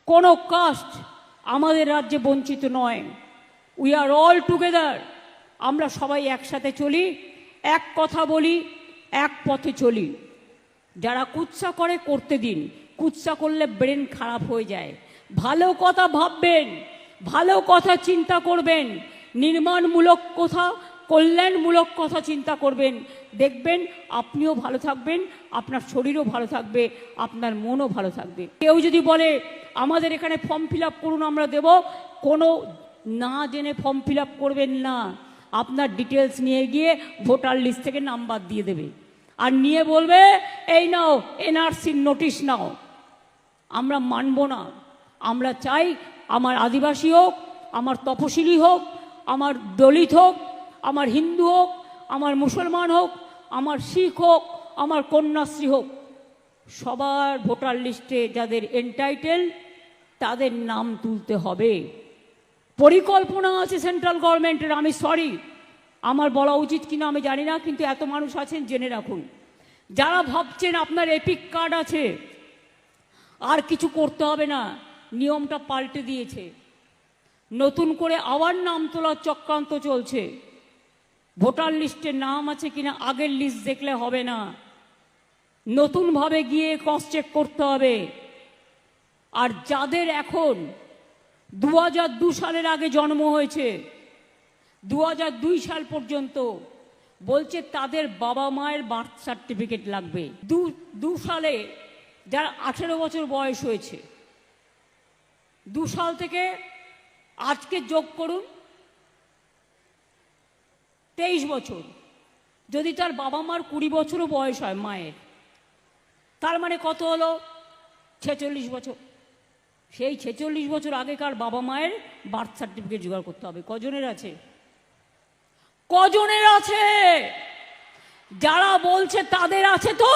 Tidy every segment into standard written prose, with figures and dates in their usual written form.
কোনো কাস্ট আমাদের রাজ্যে বঞ্চিত নয়। We are all together. আমরা সবাই একসাথে চলি, এক কথা বলি, এক পথে চলি। যারা কুৎসা করে করতে দিন, কুৎসা করলে ব্রেন খারাপ হয়ে যায়। ভালো কথা ভাববেন, ভালো কথা চিন্তা করবেন, নির্মাণমূলক কথা, কল্যাণমূলক কথা চিন্তা করবেন, দেখবেন আপনিও ভালো থাকবেন, আপনার শরীরও ভালো থাকবে, আপনার মনও ভালো থাকবে। কেউ যদি বলে আমাদের এখানে ফর্ম ফিল আপ করুন আমরা দেব, কোনো না জেনে ফর্ম ফিল আপ করবেন না। আপনার ডিটেলস নিয়ে গিয়ে ভোটার লিস্ট থেকে নাম বাদ দিয়ে দেবে, আর নিয়ে বলবে এই নাও এনআরসির নোটিশ নাও। আমরা মানব না। আমরা চাই আমার আদিবাসী হোক, আমার তপশিলি হোক, আমার দলিত হোক, আমার হিন্দু হোক, আমার মুসলমান হোক, আমার শিখ হোক, আমার কন্যাশ্রী হোক, সবার ভোটার লিস্টে যাদের এন্টাইটেল তাদের নাম তুলতে হবে। পরিকল্পনা আছে সেন্ট্রাল গভর্নমেন্টের। আমি সরি, আমার বলা উচিত কিনা আমি জানি না, কিন্তু এত মানুষ আছেন জেনে রাখুন। যারা ভাবছেন আপনার এপিক কার্ড আছে আর কিছু করতে হবে না, নিয়মটা পাল্টে দিয়েছে। নতুন করে আবার নাম তোলার চক্রান্ত চলছে। ভোটার লিস্টে নাম আছে কিনা আগের লিস্ট দেখলে হবে না, নতুনভাবে গিয়ে ক্রস চেক করতে হবে। আর যাদের এখন 2002 সালের আগে জন্ম হয়েছে, 2002 সাল পর্যন্ত, বলছে তাদের বাবা মায়ের বার্থ সার্টিফিকেট লাগবে। 2 সালে যারা 18 বছর বয়স হয়েছে, 2 সাল থেকে আজকে যোগ করুন 23 বছর। যদি তার বাবা মার 20 বছরও বয়স হয় মায়ের, তার মানে কত হলো? 46 বছর। সেই 46 বছর আগেকার বাবা মায়ের বার্থ সার্টিফিকেট জোগাড় করতে হবে। কজনের আছে? কজনের আছে? যারা বলছে তাদের আছে তো?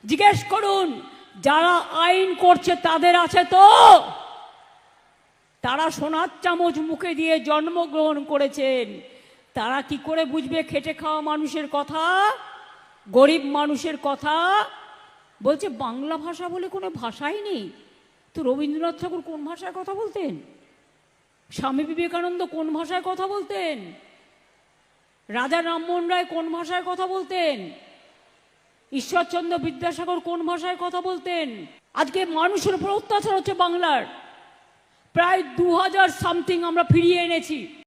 জিজ্ঞেস করুন। যারা আইন করছে তাদের আছে তো? তারা সোনার চামচ মুখে দিয়ে জন্মগ্রহণ করেছেন। তারা কি করে বুঝবে খেটে খাওয়া মানুষের কথা, গরিব মানুষের কথা? বলছে বাংলা ভাষা বলে কোনো ভাষাই নেই। তো রবীন্দ্রনাথ ঠাকুর কোন ভাষায় কথা বলতেন? স্বামী বিবেকানন্দ কোন ভাষায় কথা বলতেন? রাজা রামমোহন রায় কোন ভাষায় কথা বলতেন? ঈশ্বরচন্দ্র বিদ্যাসাগর কোন ভাষায় কথা বলতেন? আজকে মানুষের উপর অত্যাচার হচ্ছে বাংলার। প্রায় 2000 সামথিং আমরা ফিরিয়ে এনেছি।